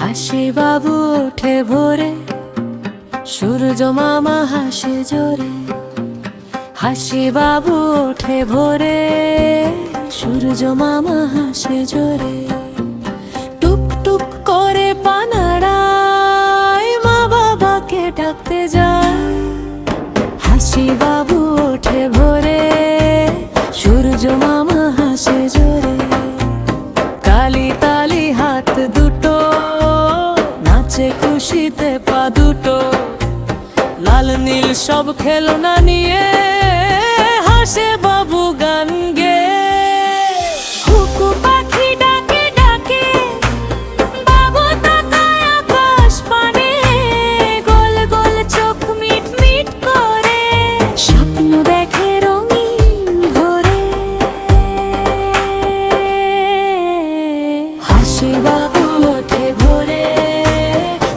হাসি বাবু ওঠে ভোরে, সূর্য মামা হাসে জোরে। হাসি বাবু ওঠে ভোরে, সূর্য মামা হাসে জোরে। টুক টুক করে পানাড়ায় মা বাবাকে ডাকতে যায়। হাসি বাবু ওঠে ভোরে, সূর্য মামা হাসে জোরে। কালি তালি হাত দুটো, নাচে খুশিতে পা দুটো। লাল নীল সব খেলনা নিয়ে হাসে বাবু গান গেয়ে। হুকু পাখি ডাকে ডাকে, বাবু তাকায় আকাশ পানে। গোল গোল চোখ মিট মিট করে, স্বপ্ন দেখে রঙিন ভোরে। হাসি বাবু ওঠে ভোরে,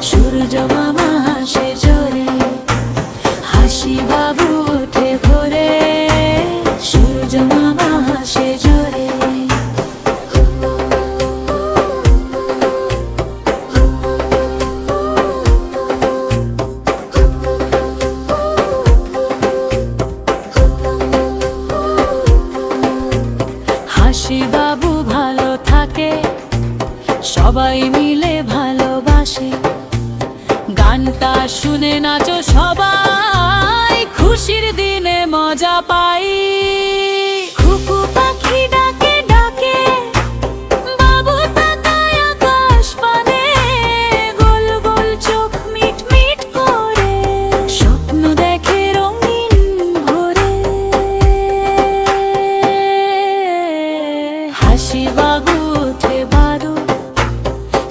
সূর্য মামা হাসে জোরে। হাসি বাবু ওঠে ভোরে, সূর্য মামা হাসে জোরে। হাসি বাবু ভালো থাকে, সবাই মিলে ভালোবাসে। গানটা শুনে নাচো সবাই, খুশির দিনে মজা পাই। খুকু পাখি ডাকে ডাকে, বাবু তাকায় আকাশ পানে। গোল গোল চোখ মিট মিট করে, স্বপ্ন দেখে রঙিন ভোরে। হাসি বাবু ওঠে বাদল,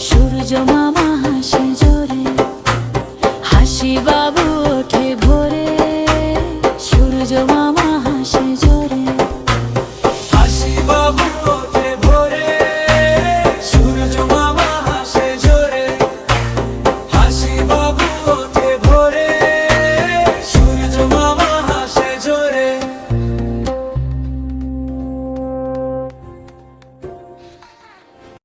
সূর্য মামা হাসে জোরে। হাসি বাবু ওঠে ভোরে, সূর্য মামা হাসে জোরে।